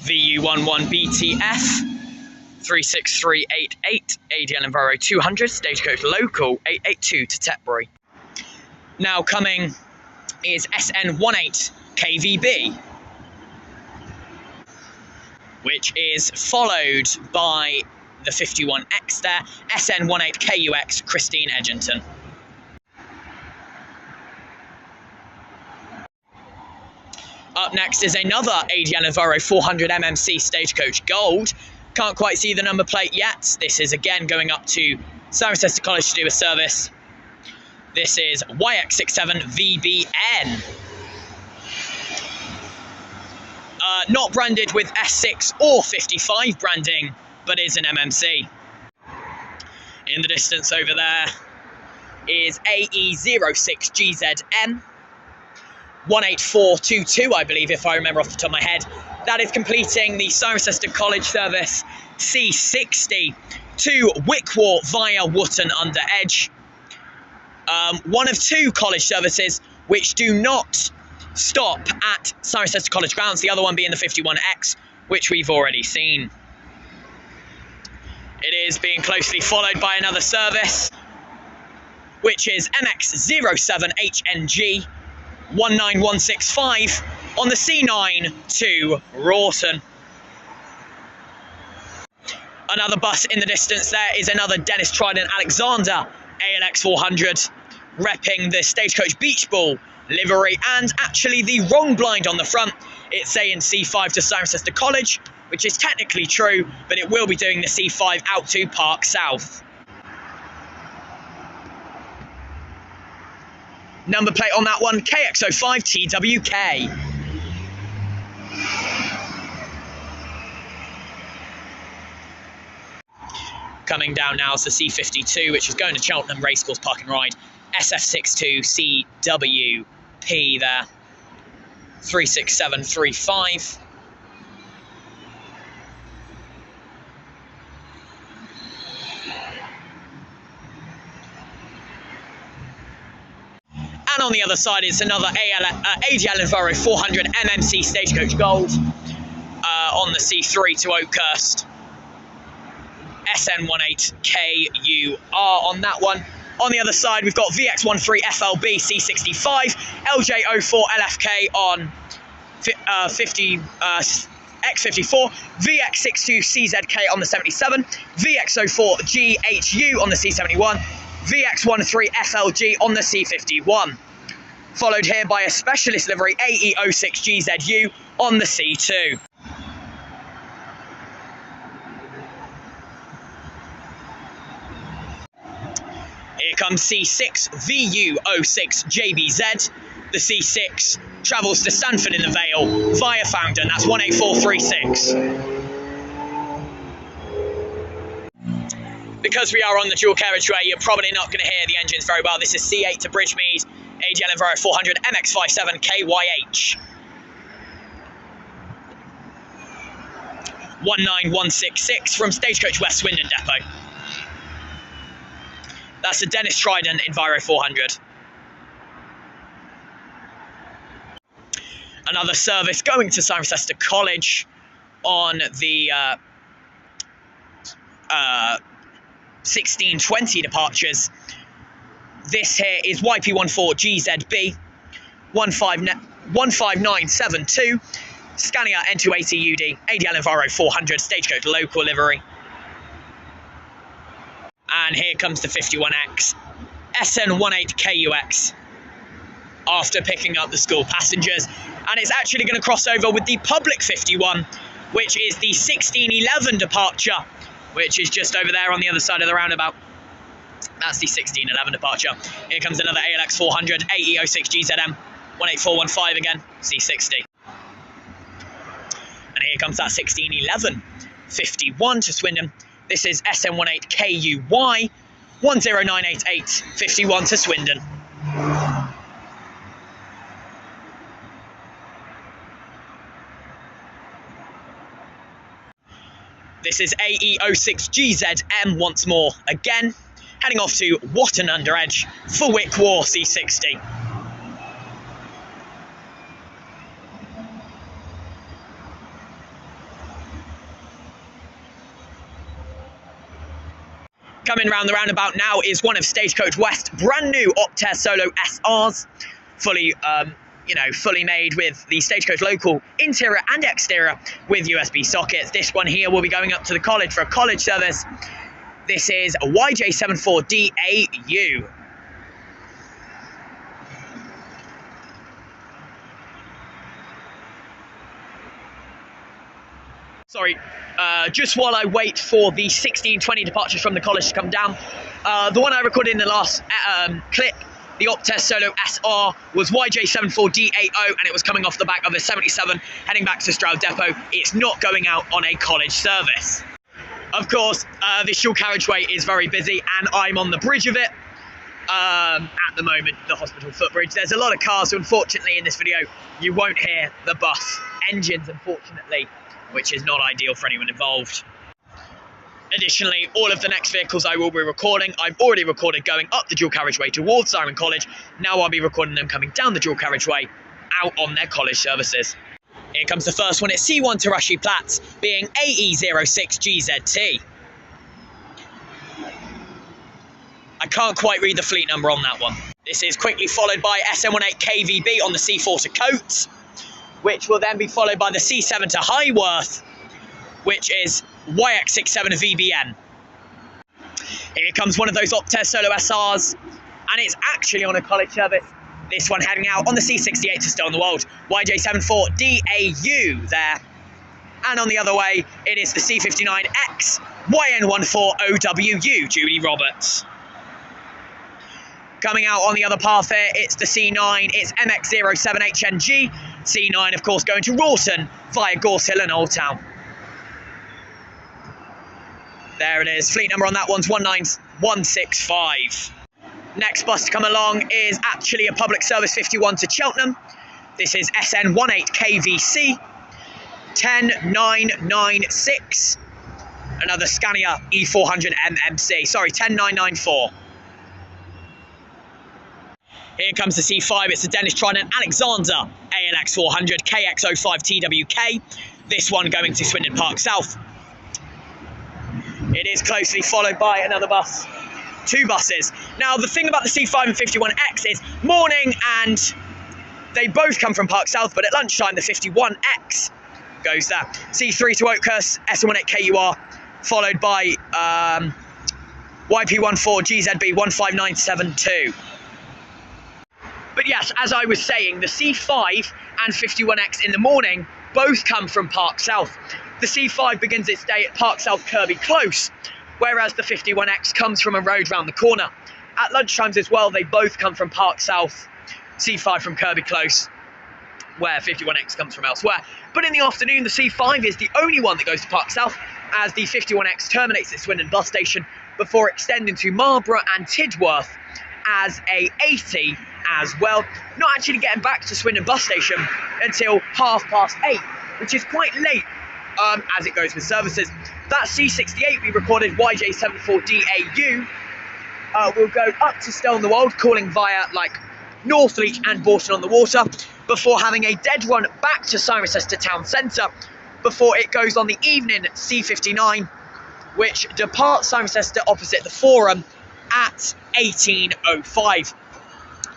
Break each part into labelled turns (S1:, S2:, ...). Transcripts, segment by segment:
S1: VU11BTF 36388, ADL Enviro 200, Stagecoach Local 882 to Tetbury. Now coming is SN18KVB, which is followed by the 51X there, SN18KUX Christine Edgington. Up next is another ADL Enviro 400 MMC Stagecoach Gold. Can't quite see the number plate yet. This is again going up to Cirencester College to do a service. This is YX67VBN. Not branded with S6 or 55 branding, but is an MMC. In the distance over there is AE06GZM. 18422, I believe, if I remember off the top of my head. That is completing the Cirencester College service C60 to Wickwar via Wootton under Edge. One of two college services which do not stop at Cirencester College grounds, the other one being the 51X, which we've already seen. It is being closely followed by another service, which is MX07HNG 19165 on the C9 to Rawton. Another bus in the distance there is another Dennis Trident Alexander ALX 400, repping the Stagecoach Beach Ball livery, and actually the wrong blind on the front. It's saying C5 to Cirencester College, which is technically true, but it will be doing the C5 out to Park South. Number plate on that one, KX05TWK. Coming down now is the C52, which is going to Cheltenham Racecourse Park and Ride. SF62CWP there. 36735. And on the other side is another ADL Enviro 400 MMC Stagecoach Gold on the C3 to Oakhurst. SN18KUR on that one. On the other side, we've got VX13FLB C65, LJ04LFK on X54, VX62CZK on the 77, VX04GHU on the C71, VX13FLG on the C51. Followed here by a specialist livery AE06GZU on the C2. Here comes C6 VU06JBZ. The C6 travels to Stanford in the Vale via Fountain. That's 18436. Because we are on the dual carriageway, you're probably not going to hear the engines very well. This is C8 to Bridgemead, ADL Enviro 400 MX57KYH. 19166 from Stagecoach West Swindon Depot. That's the Dennis Trident Enviro 400. Another service going to Cirencester College on the 1620 departures. This here is YP14GZB 15972, Scania N280UD, ADL Enviro 400 Stagecoach Local livery. And here comes the 51X, SN18KUX, after picking up the school passengers. And it's actually going to cross over with the public 51, which is the 1611 departure, which is just over there on the other side of the roundabout. That's the 1611 departure. Here comes another ALX 400, AE06GZM, 18415 again, C60. And here comes that 1611 51 to Swindon. This is SN18KUY 10988 51 to Swindon. This is AE06GZM once more again, heading off to Wootton under Edge for Wickwar C60. Coming round the roundabout now is one of Stagecoach West brand new Optare Solo SRs, fully fully made with the Stagecoach local interior and exterior with USB sockets. This one here will be going up to the college for a college service. This is a YJ74DAU. Sorry, just while I wait for the 1620 departures from the college to come down, the one I recorded in the last clip, the Optare Solo SR, was YJ74DAO, and it was coming off the back of a 77 heading back to Stroud Depot. It's not going out on a college service. Of course, this dual carriageway is very busy, and I'm on the bridge of it. At the moment, the hospital footbridge. There's a lot of cars, so unfortunately in this video, you won't hear the bus engines, unfortunately, which is not ideal for anyone involved. Additionally, all of the next vehicles I will be recording, I've already recorded going up the dual carriageway towards Cirencester College. Now I'll be recording them coming down the dual carriageway out on their college services. Here comes the first one. It's C1 Tarashi Platts, being AE06GZT. I can't quite read the fleet number on that one. This is quickly followed by SM18KVB on the C4 to Coates, which will then be followed by the C7 to Highworth, which is YX67VBN. Here comes one of those Optare Solo SRs, and it's actually on a college service. This one heading out on the C68 to Stow on the Wold, YJ74DAU there. And on the other way, it is the C59X, YN14OWU, Judy Roberts. Coming out on the other path there, it's the C9, it's MX07HNG. C9, of course, going to Rawson via Gorse Hill and Old Town. There it is. Fleet number on that one's 19165. Next bus to come along is actually a public service 51 to Cheltenham. This is SN18KVC 10996. Another Scania E400 MMC. Sorry, 10994. Here comes the C5. It's the Dennis Trident Alexander ALX 400 KX05 TWK. This one going to Swindon Park South. It is closely followed by another bus. Two buses. Now, the thing about the C5 and 51X is morning, and they both come from Park South, but at lunchtime, the 51X goes there. C3 to Oakhurst, SM18KUR, followed by YP14GZB 15972. But yes, as I was saying, the C5 and 51X in the morning both come from Park South. The C5 begins its day at Park South Kirby Close, whereas the 51X comes from a road round the corner. At lunchtimes as well, they both come from Park South, C5 from Kirby Close, where 51X comes from elsewhere. But in the afternoon, the C5 is the only one that goes to Park South, as the 51X terminates at Swindon bus station before extending to Marlborough and Tidworth as a 80 as well. Not actually getting back to Swindon bus station until 8:30, which is quite late as it goes with services. That C68 we recorded, YJ74DAU, will go up to Stow on the Wold, calling via like Northleach and Bourton on the Water, before having a dead run back to Cirencester Town Centre, before it goes on the evening C59, which departs Cirencester opposite the Forum at 18:05.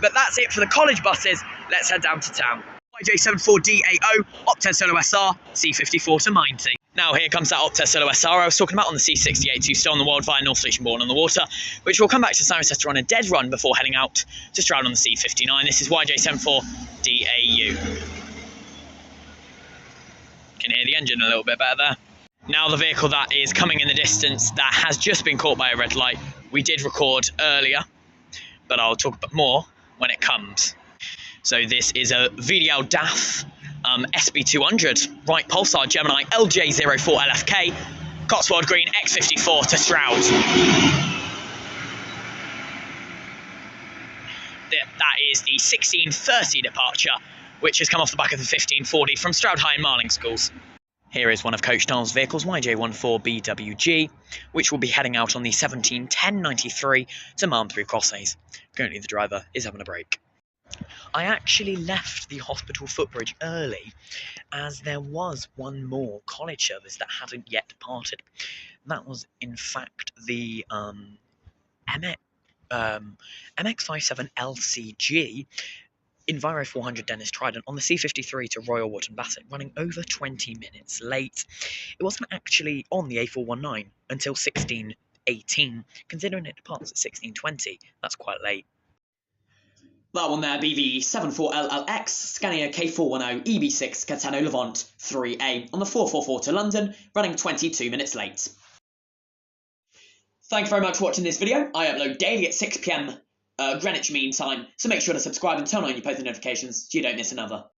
S1: But that's it for the college buses. Let's head down to town. YJ74DAO, Optare Solo SR, C54 to 90. Now here comes that Optare Solo SR I was talking about on the C68 to Stow on the Wold via Northleach and Bourton on the Water, which will come back to Cirencester on a dead run before heading out to Stroud on the C59. This is YJ74DAU. Can hear the engine a little bit better there. Now the vehicle that is coming in the distance that has just been caught by a red light, we did record earlier, but I'll talk about more when it comes. So this is a VDL DAF SB200 right Pulsar Gemini LJ04LFK Cotswold Green X54 to Stroud. That is the 16:30 departure, which has come off the back of the 1540 from Stroud High and Marling Schools. Here is one of Coach Styles' vehicles, YJ14BWG, which will be heading out on the 17:10:93 to Malmesbury Crossways. Currently the driver is having a break. I actually left the hospital footbridge early as there was one more college service that hadn't yet departed. that was in fact the MX-57 LCG Enviro 400 Dennis Trident on the C53 to Royal Wootton Bassett, running over 20 minutes late. It wasn't actually on the A419 until 1618, considering it departs at 1620. That's quite late.
S2: That one there, BV74LLX, Scania K410 EB6 Catano Levant 3A on the 444 to London, running 22 minutes late. Thank you very much for watching this video. I upload daily at 6 PM Greenwich Mean Time, so make sure to subscribe and turn on your post notifications so you don't miss another.